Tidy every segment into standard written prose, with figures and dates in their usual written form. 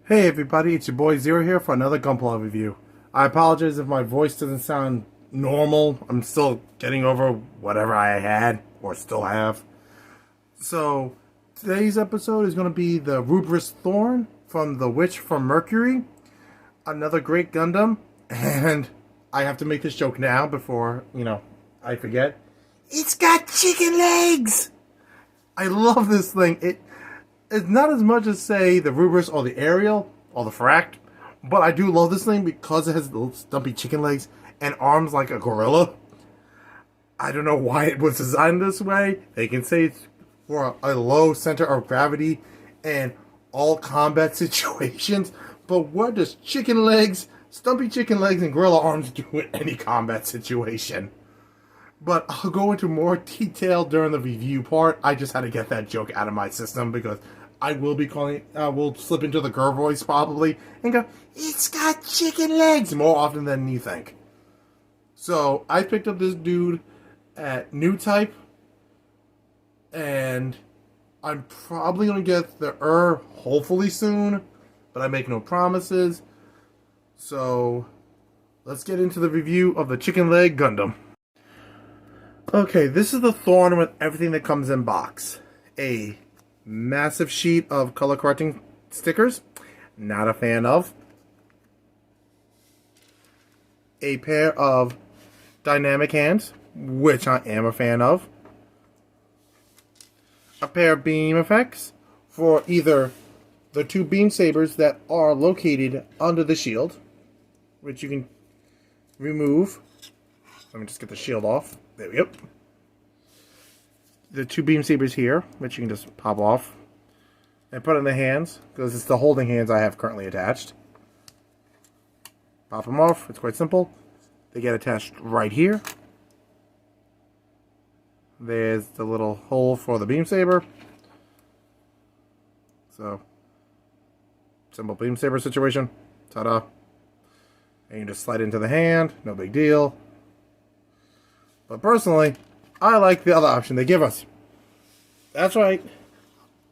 Hey everybody, it's your boy Zero here for another Gunpla review. I apologize if my voice doesn't sound normal. I'm still getting over whatever I had or still have. So, today's episode is going to be the Lfrith Thorn from The Witch from Mercury. Another great Gundam. And I have to make this joke now before, I forget. It's got chicken legs! I love this thing. It's not as much as, say, the Rubris or the Ariel or the Fract, but I do love this thing because it has little stumpy chicken legs and arms like a gorilla. I don't know why it was designed this way. They can say it's for a low center of gravity and all combat situations, but what does stumpy chicken legs, and gorilla arms do in any combat situation? But I'll go into more detail during the review part. I just had to get that joke out of my system because I will be will slip into the girl voice probably and go, it's got chicken legs, more often than you think. So I picked up this dude at New Type, and I'm probably going to get the hopefully soon, but I make no promises. So let's get into the review of the Chicken Leg Gundam. Okay, this is the Thorn with everything that comes in box. A massive sheet of color correcting stickers. Not a fan of. A pair of dynamic hands, which I am a fan of. A pair of beam effects for either the two beam sabers that are located under the shield, which you can remove. Let me just get the shield off. There we go. The two beam sabers here, which you can just pop off and put in the hands, because it's the holding hands I have currently attached. Pop them off. It's quite simple. They get attached right here. There's the little hole for the beam saber. So, simple beam saber situation. Ta-da. And you just slide into the hand. No big deal. But personally, I like the other option they give us. That's right.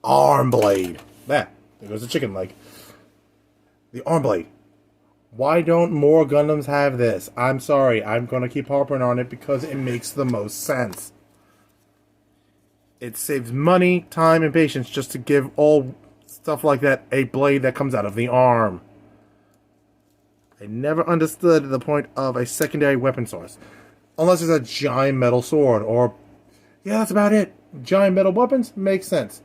Arm blade. There goes the chicken leg. The arm blade. Why don't more Gundams have this? I'm sorry. I'm going to keep harping on it because it makes the most sense. It saves money, time, and patience just to give all stuff like that a blade that comes out of the arm. I never understood the point of a secondary weapon source. Unless it's a giant metal sword, or, yeah, that's about it. Giant metal weapons makes sense.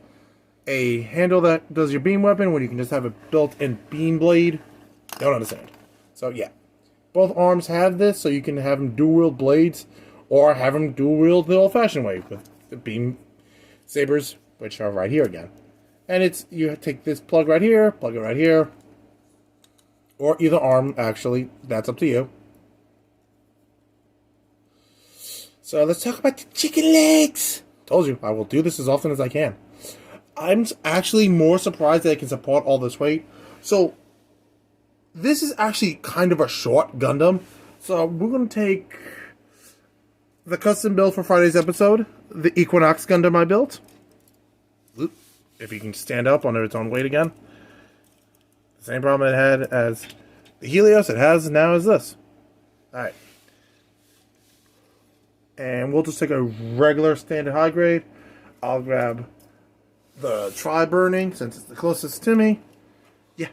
A handle that does your beam weapon when you can just have a built-in beam blade, don't understand. So, yeah. Both arms have this, so you can have them dual-wield blades, or have them dual-wield the old-fashioned way, with the beam sabers, which are right here again. And you take this plug right here, plug it right here, or either arm, actually, that's up to you. So let's talk about the chicken legs. Told you, I will do this as often as I can. I'm actually more surprised that I can support all this weight. So, this is actually kind of a short Gundam. So, we're going to take the custom build for Friday's episode. The Equinox Gundam I built. If you can stand up under its own weight again. The same problem it had as the Helios it has now as this. Alright. And we'll just take a regular standard high grade. I'll grab the tri-burning since it's the closest to me. Yeah.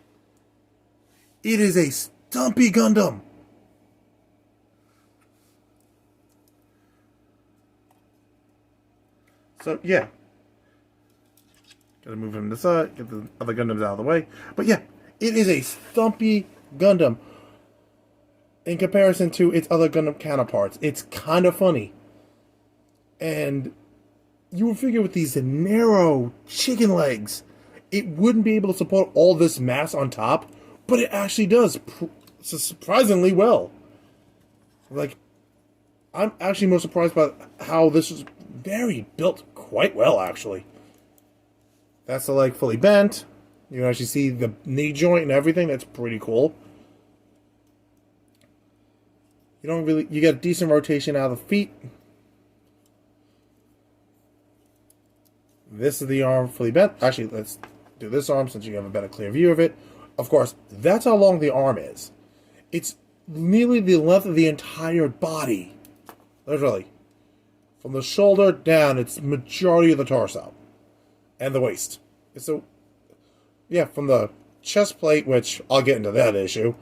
It is a stumpy Gundam. So, yeah. Gotta move him to the side, get the other Gundams out of the way. But yeah, it is a stumpy Gundam. In comparison to its other Gundam counterparts. It's kind of funny. And you would figure with these narrow chicken legs, it wouldn't be able to support all this mass on top, but it actually does surprisingly well. Like, I'm actually more surprised by how this is built quite well, actually. That's the leg fully bent. You can actually see the knee joint and everything. That's pretty cool. You get a decent rotation out of the feet. This is the arm fully bent. Actually, let's do this arm since you have a better clear view of it. Of course, that's how long the arm is. It's nearly the length of the entire body. Literally. From the shoulder down, it's majority of the torso. And the waist. So, yeah, from the chest plate, which I'll get into that issue,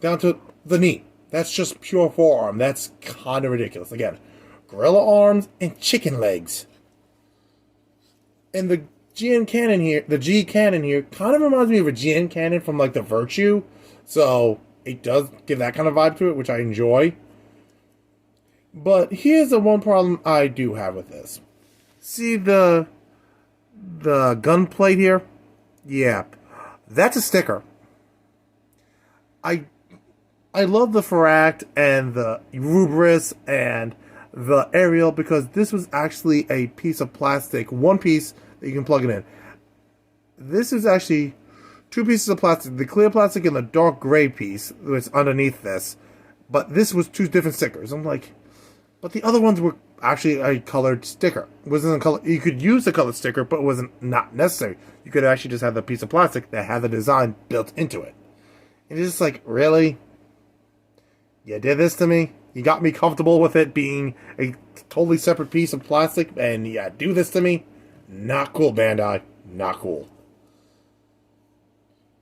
down to the knee. That's just pure forearm. That's kind of ridiculous. Again, gorilla arms and chicken legs. And the GN cannon here, the G cannon here, kind of reminds me of a GN cannon from like the Virtue. So it does give that kind of vibe to it, which I enjoy. But here's the one problem I do have with this. See the gun plate here? Yeah. That's a sticker. I love the Faract and the Rubris and the Ariel because this was actually a piece of plastic, one piece that you can plug it in. This is actually two pieces of plastic, the clear plastic and the dark gray piece that's underneath this. But this was two different stickers. I'm like, but the other ones were actually a colored sticker. It wasn't a color. You could use the colored sticker, but it wasn't not necessary. You could actually just have the piece of plastic that had the design built into it. And it's just like, really? You did this to me? You got me comfortable with it being a totally separate piece of plastic, and yeah, do this to me? Not cool, Bandai. Not cool.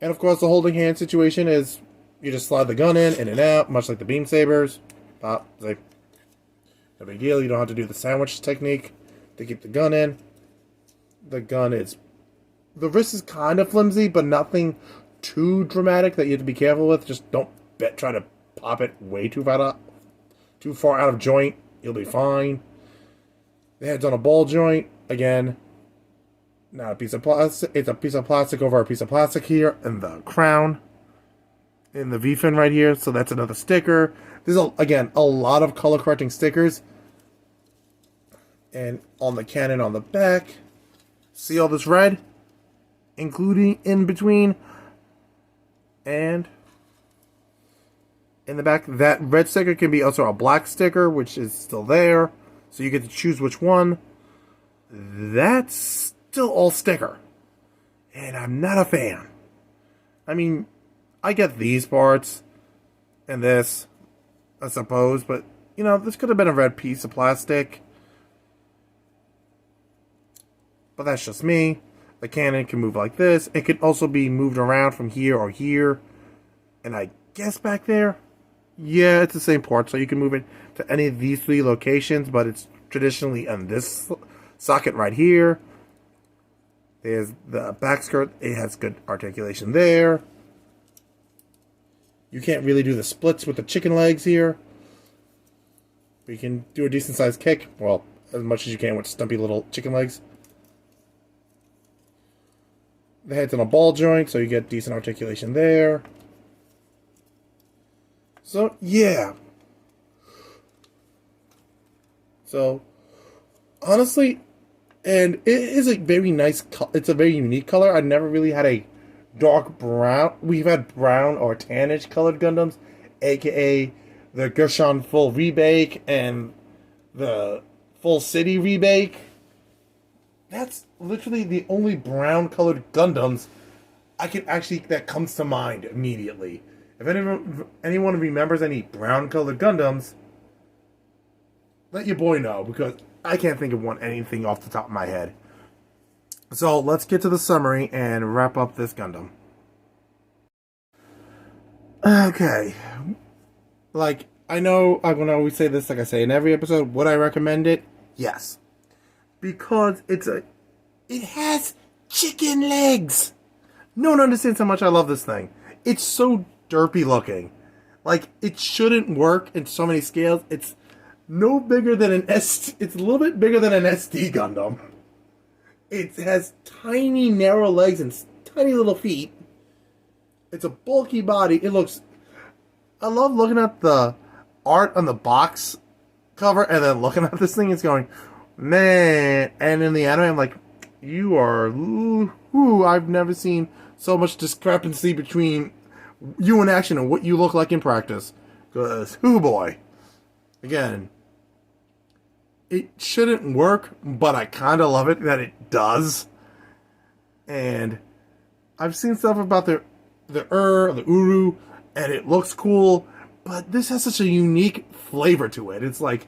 And of course, the holding hand situation is you just slide the gun in and out, much like the beam sabers. Pop, zip. No big deal. You don't have to do the sandwich technique to keep the gun in. The wrist is kind of flimsy, but nothing too dramatic that you have to be careful with. Just don't try to pop it way too far out of joint. You'll be fine. The head's on a ball joint. Again, not a piece of plastic. It's a piece of plastic over a piece of plastic here. And the crown. In the V-fin right here. So that's another sticker. There's, again, a lot of color correcting stickers. And on the cannon on the back. See all this red? Including in between. And in the back, that red sticker can be also a black sticker, which is still there. So you get to choose which one. That's still all sticker. And I'm not a fan. I mean, I get these parts and this, I suppose, but, you know, this could have been a red piece of plastic. But that's just me. The cannon can move like this. It can also be moved around from here or here. And I guess back there, yeah, it's the same part. So you can move it to any of these three locations, but it's traditionally on this socket right here. There's the back skirt. It has good articulation there. You can't really do the splits with the chicken legs here. But you can do a decent sized kick. Well, as much as you can with stumpy little chicken legs. The head's on a ball joint, so you get decent articulation there. So, yeah. So, honestly, and it is a very nice, it's a very unique color. I never really had a dark brown. We've had brown or tannish colored Gundams, aka the Gershon full rebake and the full city rebake. That's literally the only brown colored Gundams that comes to mind immediately. If anyone remembers any brown colored Gundams, let your boy know, because I can't think of anything off the top of my head. So let's get to the summary and wrap up this Gundam. Okay. Like, I know I'm going to always say this, like I say in every episode. Would I recommend it? Yes. Because it has chicken legs. No one understands how much I love this thing. It's so derpy looking. Like, it shouldn't work in so many scales. It's no bigger than it's a little bit bigger than an SD Gundam. It has tiny, narrow legs and tiny little feet. It's a bulky body. I love looking at the art on the box cover and then looking at this thing. It's going, man. And in the anime, I'm like, you are, I've never seen so much discrepancy between you in action and what you look like in practice. Because, boy. Again, it shouldn't work, but I kind of love it that it does. And I've seen stuff about the Uru, and it looks cool, but this has such a unique flavor to it. It's like,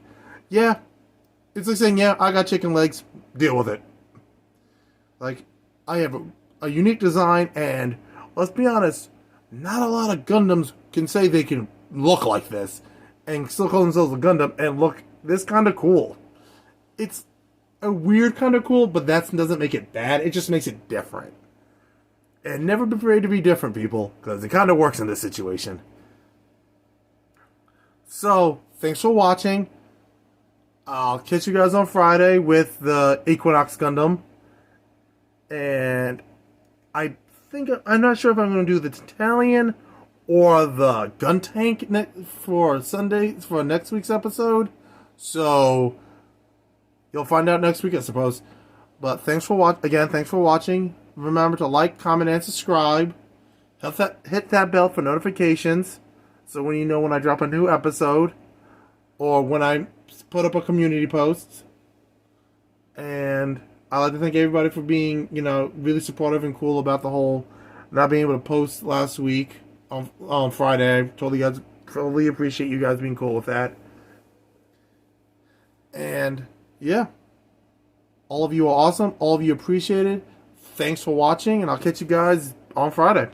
yeah, it's like saying, yeah, I got chicken legs, deal with it. Like, I have a unique design, and let's be honest, not a lot of Gundams can say they can look like this, and still call themselves a Gundam, and look this kind of cool. It's a weird kind of cool, but that doesn't make it bad, it just makes it different. And never be afraid to be different, people, because it kind of works in this situation. So, thanks for watching. I'll catch you guys on Friday with the Equinox Gundam. And I'm not sure if I'm going to do the Titalian or the Gun Tank for next week's episode. So, you'll find out next week, I suppose. But thanks for watching. Remember to like, comment, and subscribe. Hit that bell for notifications, so when you know when I drop a new episode, or when I put up a community post. And I'd like to thank everybody for being, really supportive and cool about the whole not being able to post last week on Friday. I totally appreciate you guys being cool with that. And yeah, all of you are awesome. All of you appreciate it. Thanks for watching, and I'll catch you guys on Friday.